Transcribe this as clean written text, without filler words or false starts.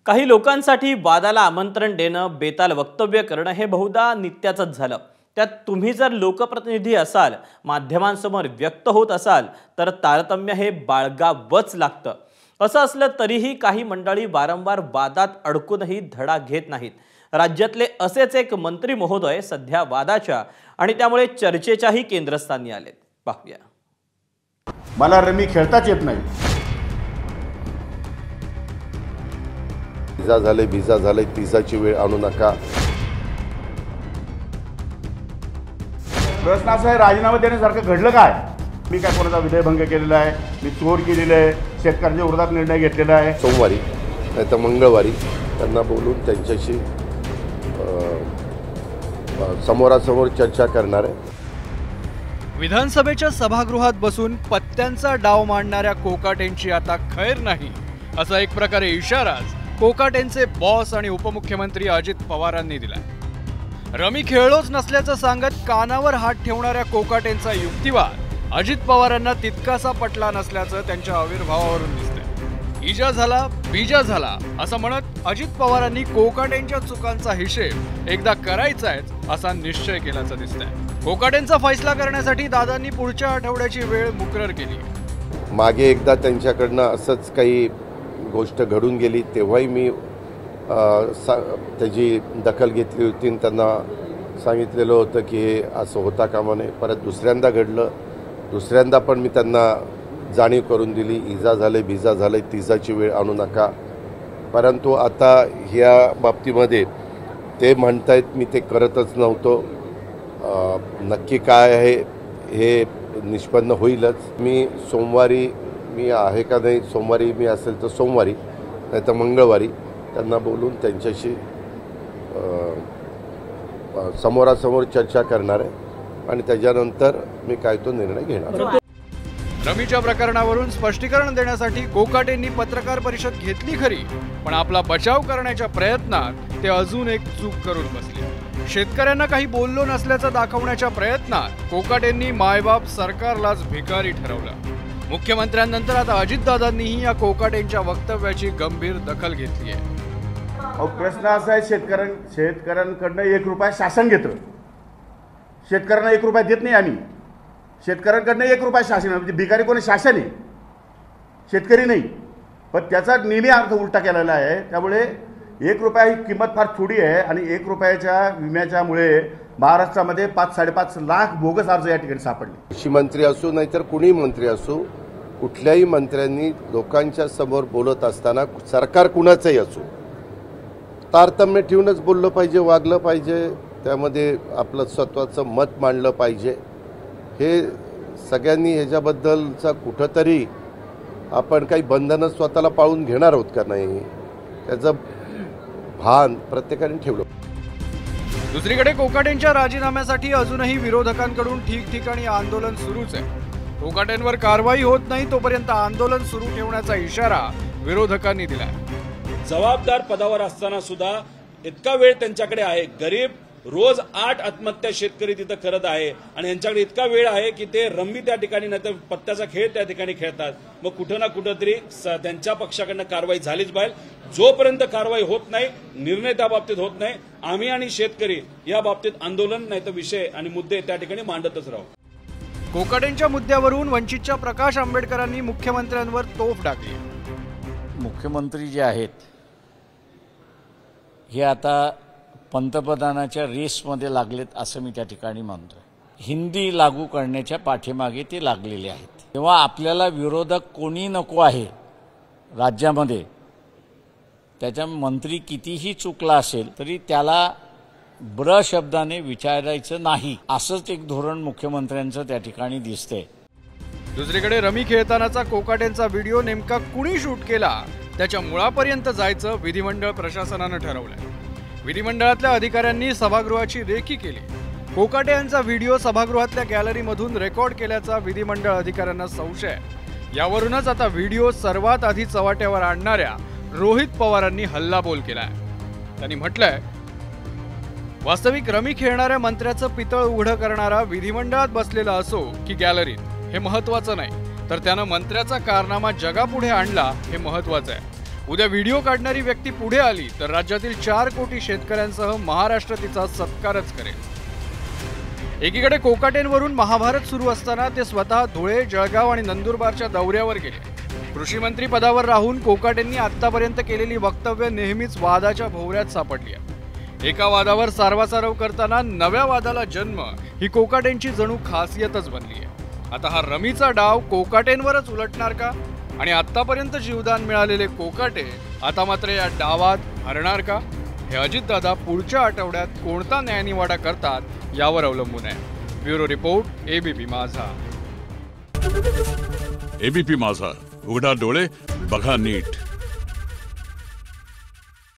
काही लोकांसाठी वादाला आमंत्रण देणं, बेताल वक्तव्य करणं हे बहुधा नित्याचंच झालं। त्यात तुम्ही जर लोकप्रतिनिधी असाल, माध्यमांसमोर व्यक्त होत असाल, तर तारतम्य हे बाळगावंच लागतं। असं असलं तरीही काही मंडळी वारंवार वादात अडकूनही धडा घेत नाहीत। राज्यातले असेच एक मंत्री महोदय सध्या वादाच्या आणि त्यामुळे चर्चेच्याही केंद्रस्थानी आलेत। पाहूया। मला रमी खेळताच येत नाही। भिजा झाले तिसाची वेळ आणू नका। प्रश्न असा आहे, राजीनामा देण्यासारखं घडलं काय? मी काय कोणाचा विधेयभंग केलेला आहे, मी चोर केलेलं आहे, शेतकऱ्यांच्या विरोधात निर्णय घेतलेला आहे। सोमवारी नाही तर मंगळवारी त्यांना बोलून त्यांच्याशी समोरासमोर चर्चा करणार आहे। विधानसभेच्या सभागृहात बसून पत्त्यांचा डाव मांडणाऱ्या कोकाटेंची आता खैर नाही, असा एक प्रकारे इशाराच कोकाटेंचे बॉस आणि उपमुख्यमंत्री अजित पवारांनी दिलाय। रमी खेळलोच नसल्याचं सांगत कानावर हात ठेवणाऱ्या कोकाटेंचा युक्तिवाद अजित पवारांना तितकासा पटला नसल्याचं त्यांच्या आविर्भावावरून दिसतंय। इजा झाला बीजा झाला असं म्हणत अजित पवारांनी कोकाटेंच्या चुकांचा हिशेब एकदा करायचाच असा निश्चय केल्याचं दिसतंय। कोकाटेंचा फैसला करण्यासाठी दादांनी पुढच्या आठवड्याची वेळ मुकरर केली। मागे एकदा त्यांच्याकडनं असंच काही गोष्ट घडून गेली, तेव्हाही मी त्याची दखल घेतली होती आणि त्यांना सांगितलेलं होतं की हे असं होता कामा नये। परत दुसऱ्यांदा घडलं, दुसऱ्यांदा पण मी त्यांना जाणीव करून दिली, इजा झाले भिजा झाले तिसाची वेळ आणू नका। परंतु आता ह्या बाबतीमध्ये ते म्हणतायत मी ते करतच नव्हतो। नक्की काय आहे हे निष्पन्न होईलच। मी सोमवारी मी आहे का नाही, सोमवारी मी असेल तर सोमवारी नाही तर मंगळवारी त्यांना बोलून त्यांच्याशी समोरासमोर चर्चा करणार आहे आणि त्याच्यानंतर मी काय तो निर्णय घेणार। रमीच्या प्रकरणावरून स्पष्टीकरण देण्यासाठी कोकाटेंनी पत्रकार परिषद घेतली खरी, पण आपला बचाव करण्याच्या प्रयत्नात ते अजून एक चूक करून बसले। शेतकऱ्यांना काही बोललो नसल्याचं दाखवण्याच्या प्रयत्नात कोकाटेंनी मायबाप सरकारलाच भिकारी ठरवलं। मुख्यमंत्र्यांनंतर आता अजितदादांनीही या कोकाटेंच्या वक्तव्याची गंभीर दखल घेतली आहे। प्रश्न असा आहे, शेतकऱ्यांकडनं 1 रुपया शासन घेतं, शेतकऱ्यांना 1 रुपया देत नाही आम्ही। शेतकऱ्यांकडनं 1 रुपया शासन, म्हणजे भिकारी कोणी शासन आहे, शेतकरी नाही। पण त्याचा नेहमी अर्थ उलटा केलेला आहे। त्यामुळे 1 रुपया ही किंमत फार थोडी आहे आणि 1 रुपयाच्या विम्याच्यामुळे महाराष्ट्रामध्ये 5-5.5 लाख बोगस अर्ज या ठिकाणी सापडले। कृषी मंत्री असो नाहीतर कुणी मंत्री असो, कुठल्याही मंत्र्यांनी लोकांच्या समोर बोलत असताना सरकार कुणाचंही असो तारतम्य ठेवूनच बोललं पाहिजे, वागलं पाहिजे, त्यामध्ये आपलं स्वतःचं मत मांडलं पाहिजे। हे सगळ्यांनी ह्याच्याबद्दलचा कुठंतरी आपण काही बंधनं स्वतःला पाळून घेणार आहोत का नाही, त्याचं भान प्रत्येकाने ठेवलं। दुसरीकडे कोकाटेंच्या राजीनाम्यासाठी अजूनही विरोधकांकडून ठिकठिकाणी आंदोलन सुरूच आहे। कोकाटेंवर कारवाई होत नाही तोपर्यंत आंदोलन सुरू ठेवण्याचा इशारा विरोधकांनी दिलाय। जबाबदार पदावर असताना सुद्धा इतका वेळ त्यांच्याकडे आहे, गरीब रोज 8 आत्महत्या शेतकरी तिथं करत आहे आणि यांच्याकडे इतका वेळ आहे की ते रम्मी त्या ठिकाणी नाही तर पत्त्याचा खेळ त्या ठिकाणी खेळतात। मग कुठं ना कुठंतरी त्यांच्या पक्षाकडनं कारवाई झालीच पाहिजे। जोपर्यंत कारवाई होत नाही, निर्णय त्या बाबतीत होत नाही, आम्ही आणि शेतकरी या बाबतीत आंदोलन नाही तर विषय आणि मुद्दे त्या ठिकाणी मांडतच राहू। कोकाटेंच्या मुद्द्यावरून वंचितच्या प्रकाश आंबेडकरांनी मुख्यमंत्र्यांवर तोफ टाकली। मुख्यमंत्री जे आहेत हे आता पंतप्रधानाच्या रेसमध्ये लागलेत असं मी त्या ठिकाणी मानतोय। हिंदी लागू करण्याच्या पाठीमागे ते लागलेले आहेत। तेव्हा आपल्याला विरोधक कोणी नको आहे राज्यामध्ये, त्याच्या मंत्री कितीही चुकला असेल तरी त्याला ब्र शब्दाने विचारायचं नाही, असंच एक धोरण मुख्यमंत्र्यांचं त्या ठिकाणी दिसतंय। दुसरीकडे रमी खेळतानाचा कोकाटेंचा व्हिडिओ नेमका कुणी शूट केला त्याच्या मुळापर्यंत जायचं विधिमंडळ प्रशासनानं ठरवलंय। विधिमंडळातल्या अधिकाऱ्यांनी सभागृहाची रेकी केली। कोकाटे यांचा व्हिडिओ सभागृहातल्या गॅलरीमधून रेकॉर्ड केल्याचा विधिमंडळ अधिकाऱ्यांना संशय। यावरूनच आता व्हिडिओ सर्वात आधी चव्हाट्यावर आणणाऱ्या रोहित पवारांनी हल्लाबोल केलाय। त्यांनी म्हटलंय, वास्तविक रमी खेळणाऱ्या मंत्र्याचं पितळ उघडं करणारा विधिमंडळात बसलेला असो की गॅलरीत हे महत्त्वाचं नाही, तर त्यानं मंत्र्याचा कारनामा जगापुढे आणला हे महत्त्वाचं आहे। उद्या व्हिडिओ काढणारी व्यक्ती पुढे आली तर राज्यातील 4 कोटी शेतकऱ्यांसह महाराष्ट्र तिचा सत्कारच करेल। एकीकडे कोकाटेंवरून महाभारत सुरू असताना ते स्वतः धुळे, जळगाव आणि नंदुरबारच्या दौऱ्यावर गेले। कृषी मंत्री पदावर राहून कोकाटेंनी आतापर्यंत केलेली वक्तव्य नेहमीच वादाच्या भोवऱ्यात सापडली आहे। एका वादावर सारवासारव करताना नव्या वादाला जन्म ही कोकाटेंची जणू खासियतच बनली आहे। आता हा रमीचा डाव कोकाटेंवरच उलटणार का? आणि आतापर्यंत जीवदान मिळालेले कोकाटे आता मात्र या डावात हरणार का? हे अजितदादा पुढच्या आठवड्यात कोणता न्यायनिवाडा करतात यावर अवलंबून आहे। ब्युरो रिपोर्ट, एबीपी माझा। एबीपी माझा, उघडा डोळे बघा नीट।